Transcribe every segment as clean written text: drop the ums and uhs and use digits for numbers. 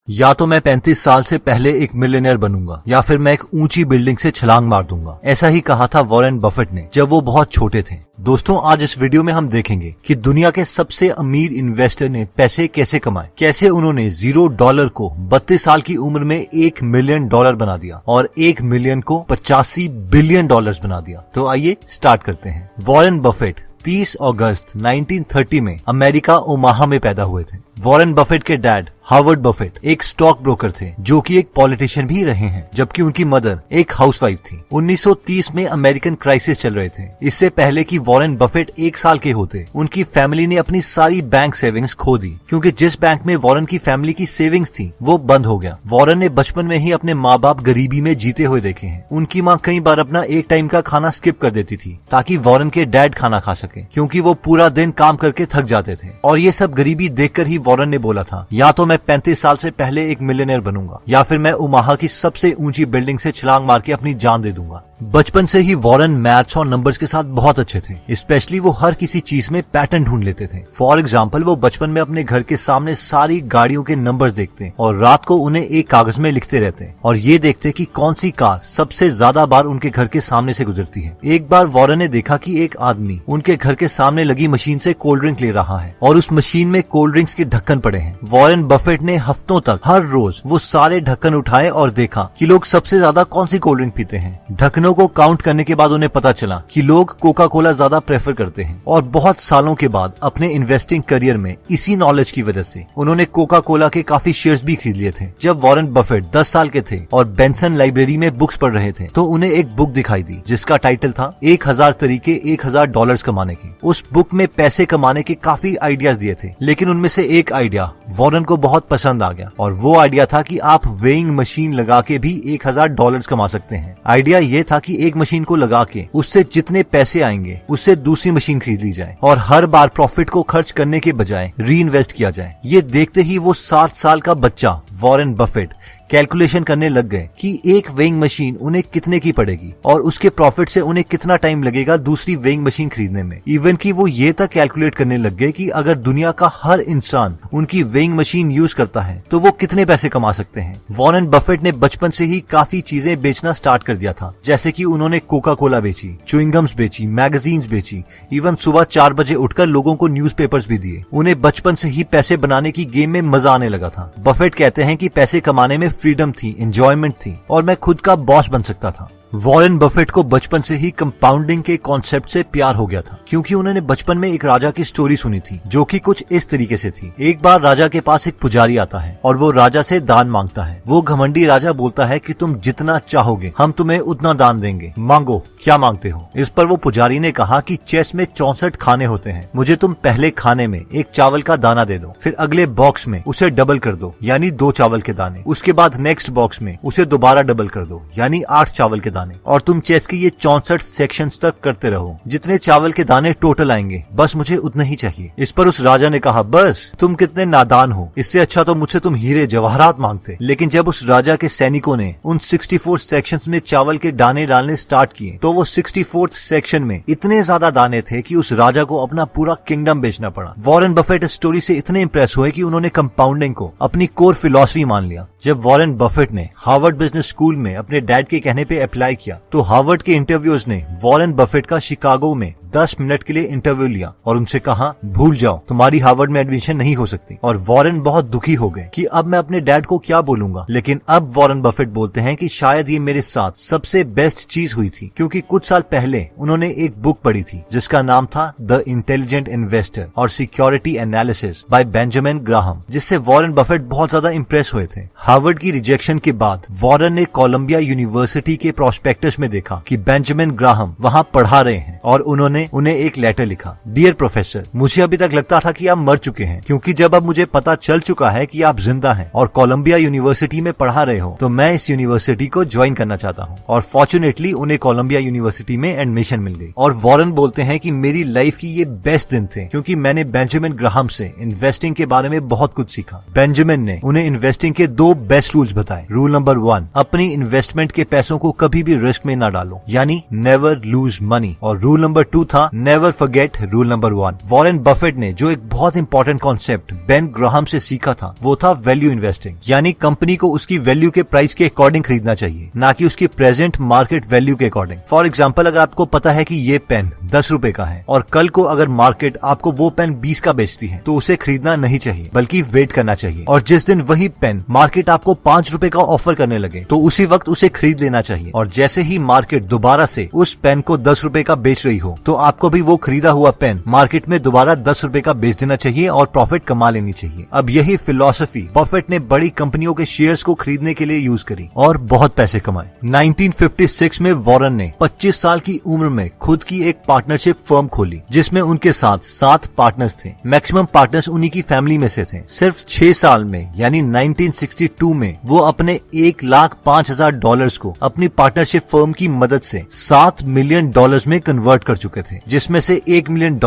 या तो मैं 35 साल से पहले एक मिलियनेयर बनूंगा या फिर मैं एक ऊंची बिल्डिंग से छलांग मार दूंगा। ऐसा ही कहा था वॉरेन बफेट ने जब वो बहुत छोटे थे। दोस्तों, आज इस वीडियो में हम देखेंगे कि दुनिया के सबसे अमीर इन्वेस्टर ने पैसे कैसे कमाए, कैसे उन्होंने $0 को 32 साल की उम्र में $1 मिलियन बना दिया और 1 मिलियन को $85 बिलियन बना दिया। तो आइए स्टार्ट करते हैं। वॉरेन बफेट 30 अगस्त 1930 में अमेरिका ओमाहा में पैदा हुए थे। वॉरेन बफेट के डैड हार्वर्ड बफेट एक स्टॉक ब्रोकर थे जो कि एक पॉलिटिशियन भी रहे हैं, जबकि उनकी मदर एक हाउसवाइफ थी। 1930 में अमेरिकन क्राइसिस चल रहे थे। इससे पहले कि वॉरेन बफेट 1 साल के होते, उनकी फैमिली ने अपनी सारी बैंक सेविंग्स खो दी, क्योंकि जिस बैंक में वॉरेन की फैमिली की सेविंग्स थी वो बंद हो गया। वॉरेन ने बचपन में ही अपने माँ बाप गरीबी में जीते हुए देखे हैं। उनकी माँ कई बार अपना एक टाइम का खाना स्किप कर देती थी ताकि वॉरेन के डैड खाना खा सके, क्योंकि वो पूरा दिन काम करके थक जाते थे। और ये सब गरीबी देखकर ही वॉरेन ने बोला था, या तो मैं 35 साल से पहले एक मिलियनेयर बनूंगा या फिर मैं ओमाहा की सबसे ऊंची बिल्डिंग से छलांग मार के अपनी जान दे दूंगा। बचपन से ही वॉरेन मैथ्स और नंबर्स के साथ बहुत अच्छे थे। स्पेशली वो हर किसी चीज में पैटर्न ढूंढ लेते थे। फॉर एग्जाम्पल, वो बचपन में अपने घर के सामने सारी गाड़ियों के नंबर्स देखते और रात को उन्हें एक कागज में लिखते रहते और ये देखते कि कौन सी कार सबसे ज्यादा बार उनके घर के सामने से गुजरती है। एक बार वॉरेन ने देखा कि एक आदमी उनके घर के सामने लगी मशीन से कोल्ड ड्रिंक ले रहा है और उस मशीन में कोल्ड ड्रिंक्स के ढक्कन पड़े हैं। वॉरेन बफेट ने हफ्तों तक हर रोज वो सारे ढक्कन उठाए और देखा कि लोग सबसे ज्यादा कौन सी कोल्ड ड्रिंक पीते हैं। ढक्कनों को काउंट करने के बाद उन्हें पता चला कि लोग कोका कोला ज्यादा प्रेफर करते हैं। और बहुत सालों के बाद अपने इन्वेस्टिंग करियर में इसी नॉलेज की वजह से उन्होंने कोका कोला के काफी शेयर्स भी खरीद लिए थे। जब वॉरेन बफेट 10 साल के थे और बेंसन लाइब्रेरी में बुक्स पढ़ रहे थे तो उन्हें एक बुक दिखाई दी जिसका टाइटल था 1000 तरीके $1000 कमाने के। उस बुक में पैसे कमाने के काफी आइडियाज दिए थे, लेकिन उनमें से एक आइडिया वॉरेन को बहुत पसंद आ गया और वो आइडिया था कि आप वेइंग मशीन लगा के भी $1000 कमा सकते हैं। आइडिया ये था कि एक मशीन को लगा के उससे जितने पैसे आएंगे उससे दूसरी मशीन खरीद ली जाए और हर बार प्रॉफिट को खर्च करने के बजाय री इन्वेस्ट किया जाए। ये देखते ही वो 7 साल का बच्चा वॉरेन बफेट कैलकुलेशन करने लग गए कि एक वेइंग मशीन उन्हें कितने की पड़ेगी और उसके प्रॉफिट से उन्हें कितना टाइम लगेगा दूसरी वेइंग मशीन खरीदने में। इवन कि वो ये तक कैलकुलेट करने लग गए कि अगर दुनिया का हर इंसान उनकी वेइंग मशीन यूज करता है तो वो कितने पैसे कमा सकते हैं। वॉरेन बफेट ने बचपन से ही काफी चीजें बेचना स्टार्ट कर दिया था, जैसे कि उन्होंने कोका कोला बेची, च्युइंगम्स बेची, मैगजीन्स बेची, इवन सुबह 4 बजे उठकर लोगों को न्यूज़पेपर्स भी दिए। उन्हें बचपन से ही पैसे बनाने की गेम में मजा आने लगा था। बफेट कहते हैं कि पैसे कमाने में फ्रीडम थी, एंजॉयमेंट थी और मैं खुद का बॉस बन सकता था। वॉरेन बफेट को बचपन से ही कंपाउंडिंग के कॉन्सेप्ट से प्यार हो गया था, क्योंकि उन्होंने बचपन में एक राजा की स्टोरी सुनी थी जो कि कुछ इस तरीके से थी। एक बार राजा के पास एक पुजारी आता है और वो राजा से दान मांगता है। वो घमंडी राजा बोलता है कि तुम जितना चाहोगे हम तुम्हें उतना दान देंगे, मांगो क्या मांगते हो। इस पर वो पुजारी ने कहा कि चेस में 64 खाने होते हैं, मुझे तुम पहले खाने में एक चावल का दाना दे दो, फिर अगले बॉक्स में उसे डबल कर दो यानी 2 चावल के दाने, उसके बाद नेक्स्ट बॉक्स में उसे दोबारा डबल कर दो यानी 8 चावल के दाने, और तुम चेस के ये 64 सेक्शंस तक करते रहो। जितने चावल के दाने टोटल आएंगे बस मुझे उतना ही चाहिए। इस पर उस राजा ने कहा, बस तुम कितने नादान हो, इससे अच्छा तो मुझसे तुम हीरे जवाहरात मांगते। लेकिन जब उस राजा के सैनिकों ने उन 64 सेक्शंस में चावल के दाने डालने स्टार्ट किए तो वो 64th सेक्शन में इतने ज्यादा दाने थे कि उस राजा को अपना पूरा किंगडम बेचना पड़ा। वॉरेन बफेट इस स्टोरी से इतने इंप्रेस हुए कि उन्होंने कंपाउंडिंग को अपनी कोर फिलॉसफी मान लिया। जब वॉरेन बफेट ने हार्वर्ड बिजनेस स्कूल में अपने डैड के कहने पे अप्लाई किया तो हार्वर्ड के इंटरव्यूअर्स ने वॉरेन बफेट का शिकागो में 10 मिनट के लिए इंटरव्यू लिया और उनसे कहा, भूल जाओ, तुम्हारी हार्वर्ड में एडमिशन नहीं हो सकती। और वॉरेन बहुत दुखी हो गए कि अब मैं अपने डैड को क्या बोलूंगा। लेकिन अब वॉरेन बफेट बोलते हैं कि शायद ये मेरे साथ सबसे बेस्ट चीज हुई थी, क्योंकि कुछ साल पहले उन्होंने एक बुक पढ़ी थी जिसका नाम था द इंटेलिजेंट इन्वेस्टर और security analysis bye Benjamin Graham, जिससे वॉरेन बफेट बहुत ज्यादा इंप्रेस हुए थे। हार्वर्ड की रिजेक्शन के बाद वॉरेन ने कोलंबिया यूनिवर्सिटी के प्रोस्पेक्टस में देखा कि बेंजामिन ग्राहम वहाँ पढ़ा रहे हैं और उन्होंने उन्हें एक लेटर लिखा, डियर प्रोफेसर, मुझे अभी तक लगता था कि आप मर चुके हैं, क्योंकि जब अब मुझे पता चल चुका है कि आप जिंदा हैं और कोलंबिया यूनिवर्सिटी में पढ़ा रहे हो तो मैं इस यूनिवर्सिटी को ज्वाइन करना चाहता हूँ। और फॉर्चुनेटली उन्हें कोलंबिया यूनिवर्सिटी में एडमिशन मिल गई। और वॉरेन बोलते हैं कि मेरी लाइफ की ये बेस्ट दिन थे, क्योंकि मैंने बेंजामिन ग्राहम से इन्वेस्टिंग के बारे में बहुत कुछ सीखा। बेंजामिन ने उन्हें इन्वेस्टिंग के 2 बेस्ट रूल्स बताए। रूल नंबर 1, अपनी इन्वेस्टमेंट के पैसों को कभी भी रिस्क में न डालो, यानी नेवर लूज मनी। और रूल नंबर 2 था never forget rule number 1। Warren Buffett ने जो एक बहुत इंपॉर्टेंट कॉन्सेप्ट बेन ग्राहम से सीखा था वो था वैल्यू इन्वेस्टिंग, यानी कंपनी को उसकी वैल्यू के प्राइस के अकॉर्डिंग खरीदना चाहिए, ना कि उसकी प्रेजेंट मार्केट वैल्यू के अकॉर्डिंग। फॉर एग्जाम्पल, अगर आपको पता है कि ये पेन 10 रुपए का है और कल को अगर मार्केट आपको वो पेन 20 का बेचती है तो उसे खरीदना नहीं चाहिए बल्कि वेट करना चाहिए, और जिस दिन वही पेन मार्केट आपको 5 रुपए का ऑफर करने लगे तो उसी वक्त उसे खरीद लेना चाहिए। और जैसे ही मार्केट दोबारा से उस पेन को 10 रुपए का बेच रही हो तो आपको भी वो खरीदा हुआ पेन मार्केट में दोबारा 10 रुपए का बेच देना चाहिए और प्रॉफिट कमा लेनी चाहिए। अब यही फिलॉसफी बफेट ने बड़ी कंपनियों के शेयर्स को खरीदने के लिए यूज करी और बहुत पैसे कमाए। 1956 में वॉरेन ने 25 साल की उम्र में खुद की एक पार्टनरशिप फर्म खोली जिसमें उनके साथ 7 पार्टनर्स थे। मैक्सिमम पार्टनर्स उन्हीं की फैमिली में से थे। सिर्फ 6 साल में यानी 1962 में वो अपने $1,05,000 को अपनी पार्टनरशिप फर्म की मदद से $7 मिलियन में कन्वर्ट कर चुके थे, जिसमें से $1 मिलियन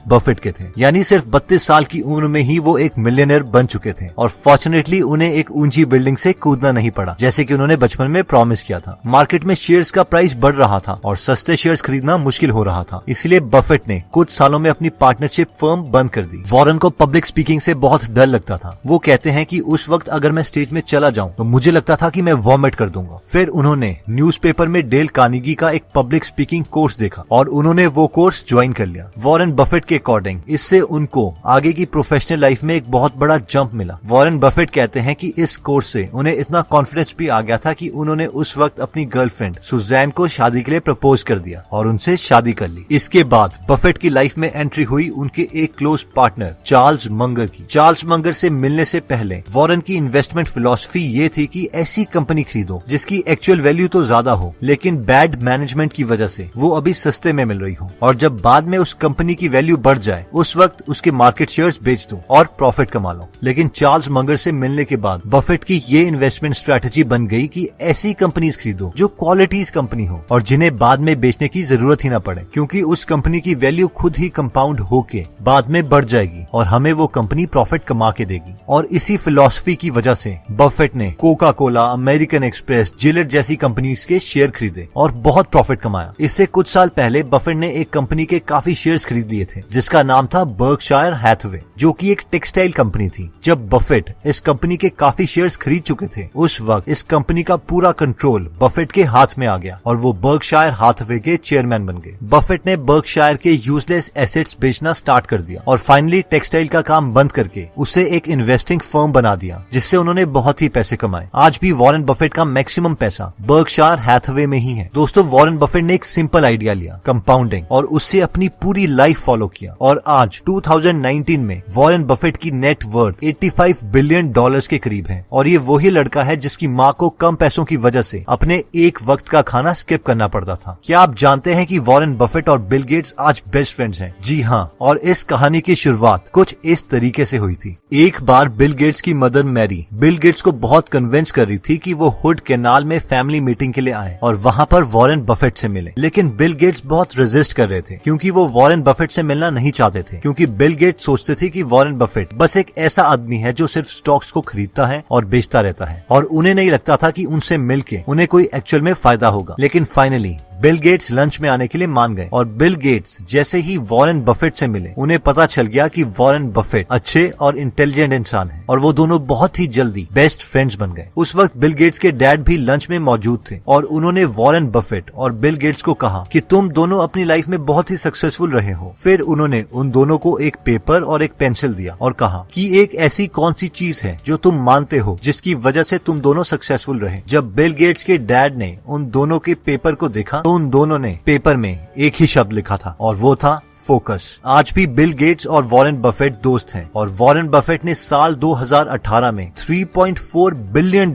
बफेट के थे। यानी सिर्फ 32 साल की उम्र में ही वो एक मिलियनर बन चुके थे। और फॉर्चुनेटली उन्हें एक ऊंची बिल्डिंग से कूदना नहीं पड़ा जैसे कि उन्होंने बचपन में प्रॉमिस किया था। मार्केट में शेयर्स का प्राइस बढ़ रहा था और सस्ते शेयर्स खरीदना मुश्किल हो रहा था, इसलिए बफेट ने कुछ सालों में अपनी पार्टनरशिप फर्म बंद कर दी। वॉरेन को पब्लिक स्पीकिंग से बहुत डर लगता था। वो कहते हैं कि उस वक्त अगर मैं स्टेज में चला जाऊं तो मुझे लगता था कि मैं वॉमिट कर दूंगा। फिर उन्होंने न्यूज़पेपर में डेल कार्नेगी का एक पब्लिक स्पीकिंग कोर्स देखा और उन्होंने वो कोर्स ज्वाइन कर लिया। वॉरेन बफेट के अकॉर्डिंग इससे उनको आगे की प्रोफेशनल लाइफ में एक बहुत बड़ा जंप मिला। वॉरेन बफेट कहते हैं कि इस कोर्स से उन्हें इतना कॉन्फिडेंस भी आ गया था कि उन्होंने उस वक्त अपनी गर्लफ्रेंड सुजैन को शादी के लिए प्रपोज कर दिया और उनसे शादी कर ली। इसके बाद बफेट की लाइफ में एंट्री हुई उनके एक क्लोज पार्टनर चार्ल्स मंगर की। चार्ल्स मंगर से मिलने से पहले वॉरेन की इन्वेस्टमेंट फिलॉसफी ये थी कि ऐसी कंपनी खरीदो जिसकी एक्चुअल वैल्यू तो ज्यादा हो लेकिन बैड मैनेजमेंट की वजह से वो अभी सस्ते में मिल रही हो, और जब बाद में उस कंपनी की वैल्यू बढ़ जाए उस वक्त उसके मार्केट शेयर्स बेच दो और प्रॉफिट कमा लो। लेकिन चार्ल्स मंगर से मिलने के बाद बफेट की ये इन्वेस्टमेंट स्ट्रेटेजी बन गई कि ऐसी कंपनीज खरीदो जो क्वालिटीज कंपनी हो और जिन्हें बाद में बेचने की जरूरत ही ना पड़े, क्योंकि उस कंपनी की वैल्यू खुद ही कंपाउंड होके बाद में बढ़ जाएगी और हमें वो कंपनी प्रॉफिट कमा के देगी। और इसी फिलॉसफी की वजह से बफेट ने Coca Cola, American express, Gillette जैसी कंपनीज के शेयर खरीदे और बहुत प्रॉफिट कमाया। इससे कुछ साल पहले बफेट ने एक कंपनी के काफी शेयर्स खरीद लिए थे जिसका नाम था बर्कशायर हैथवे, जो कि एक टेक्सटाइल कंपनी थी। जब बफेट इस कंपनी के काफी शेयर्स खरीद चुके थे उस वक्त इस कंपनी का पूरा कंट्रोल बफेट के हाथ में आ गया और वो बर्कशायर हैथवे के चेयरमैन बन गए। बफेट ने बर्कशायर के यूजलेस एसेट्स बेचना स्टार्ट कर दिया और फाइनली टेक्सटाइल का काम बंद करके उसे एक इन्वेस्टिंग फर्म बना दिया जिससे उन्होंने बहुत ही पैसे कमाए। आज भी वॉरेन बफेट का मैक्सिमम पैसा बर्कशायर हैथवे में ही है। दोस्तों, वॉरेन बफेट ने एक सिंपल आइडिया लिया, कंपाउंडिंग, और उससे अपनी पूरी लाइफ फॉलो किया और आज 2019 में वॉरेन बफेट की नेट वर्थ $85 बिलियन के करीब है। और ये वही लड़का है जिसकी माँ को कम पैसों की वजह से अपने एक वक्त का खाना स्किप करना पड़ता था। क्या आप जानते हैं कि वॉरेन बफेट और बिल गेट्स आज बेस्ट फ्रेंड्स हैं? जी हाँ, और इस कहानी की शुरुआत कुछ इस तरीके से हुई थी। एक बार बिल गेट्स की मदर मैरी बिल गेट्स को बहुत कन्विंस कर रही थी कि वो हुड कैनाल में फैमिली मीटिंग के लिए आए और वहाँ पर वॉरेन बफेट से मिले। लेकिन बिल गेट्स बहुत रेजिस्ट कर रहे थे क्योंकि वो वॉरेन बफेट से मिलना नहीं चाहते थे, क्योंकि बिल गेट्स सोचते थे कि वॉरेन बफेट बस एक ऐसा आदमी है जो सिर्फ स्टॉक्स को खरीदता है और बेचता रहता है, और उन्हें नहीं लगता था कि उनसे मिलके उन्हें कोई एक्चुअल में फायदा होगा। लेकिन फाइनली बिल गेट्स लंच में आने के लिए मान गए और बिल गेट्स जैसे ही वॉरेन बफेट से मिले उन्हें पता चल गया कि वॉरेन बफेट अच्छे और इंटेलिजेंट इंसान हैं और वो दोनों बहुत ही जल्दी बेस्ट फ्रेंड्स बन गए। उस वक्त बिल गेट्स के डैड भी लंच में मौजूद थे और उन्होंने वॉरेन बफेट और बिल गेट्स को कहा कि तुम दोनों अपनी लाइफ में बहुत ही सक्सेसफुल रहे हो। फिर उन्होंने उन दोनों को एक पेपर और एक पेंसिल दिया और कहा कि एक ऐसी कौन सी चीज है जो तुम मानते हो जिसकी वजह से तुम दोनों सक्सेसफुल रहे। जब बिल गेट्स के डैड ने उन दोनों के पेपर को देखा तो उन दोनों ने पेपर में एक ही शब्द लिखा था और वो था फोकस। आज भी बिल गेट्स और वॉरेन बफेट दोस्त हैं और वॉरेन बफेट ने साल 2018 में $3.4 बिलियन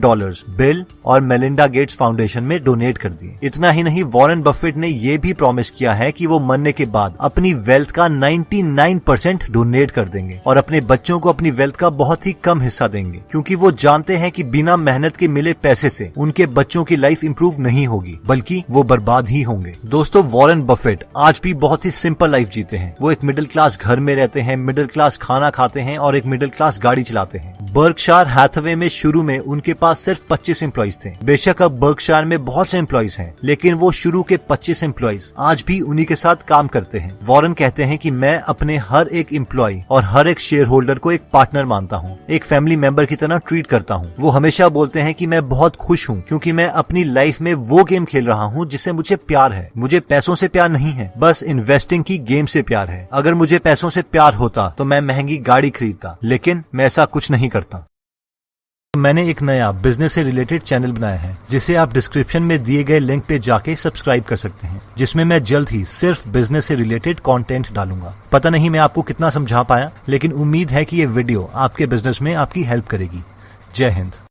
बिल और मेलिंडा गेट्स फाउंडेशन में डोनेट कर दिए। इतना ही नहीं, वॉरेन बफेट ने ये भी प्रॉमिस किया है कि वो मरने के बाद अपनी वेल्थ का 99% डोनेट कर देंगे और अपने बच्चों को अपनी वेल्थ का बहुत ही कम हिस्सा देंगे, क्योंकि वो जानते हैं कि बिना मेहनत के मिले पैसे से उनके बच्चों की लाइफ इंप्रूव नहीं होगी बल्कि वो बर्बाद ही होंगे। दोस्तों, वॉरेन बफेट आज भी बहुत ही सिंपल लाइफ जीते हैं। वो एक मिडिल क्लास घर में रहते हैं, मिडिल क्लास खाना खाते हैं और एक मिडिल क्लास गाड़ी चलाते हैं। बर्कशायर हैथवे में शुरू में उनके पास सिर्फ 25 एम्प्लॉइज थे। बेशक अब बर्कशायर में बहुत से एम्प्लॉइज हैं, लेकिन वो शुरू के 25 एम्प्लॉइज आज भी उन्हीं के साथ काम करते हैं। वॉरेन कहते हैं कि मैं अपने हर एक एम्प्लॉय और हर एक शेयर होल्डर को एक पार्टनर मानता हूँ, एक फैमिली मेंबर की तरह ट्रीट करता हूँ। वो हमेशा बोलते हैं कि मैं बहुत खुश हूँ क्योंकि मैं अपनी लाइफ में वो गेम खेल रहा हूँ जिससे मुझे प्यार है। मुझे पैसों से प्यार नहीं है, बस इन्वेस्टिंग की गेम से प्यार है। अगर मुझे पैसों से प्यार होता तो मैं महंगी गाड़ी खरीदता, लेकिन मैं ऐसा कुछ नहीं करता। मैंने एक नया बिजनेस से रिलेटेड चैनल बनाया है जिसे आप डिस्क्रिप्शन में दिए गए लिंक पे जाके सब्सक्राइब कर सकते हैं, जिसमें मैं जल्द ही सिर्फ बिजनेस से रिलेटेड कंटेंट डालूंगा। पता नहीं मैं आपको कितना समझा पाया, लेकिन उम्मीद है कि ये वीडियो आपके बिजनेस में आपकी हेल्प करेगी। जय हिंद।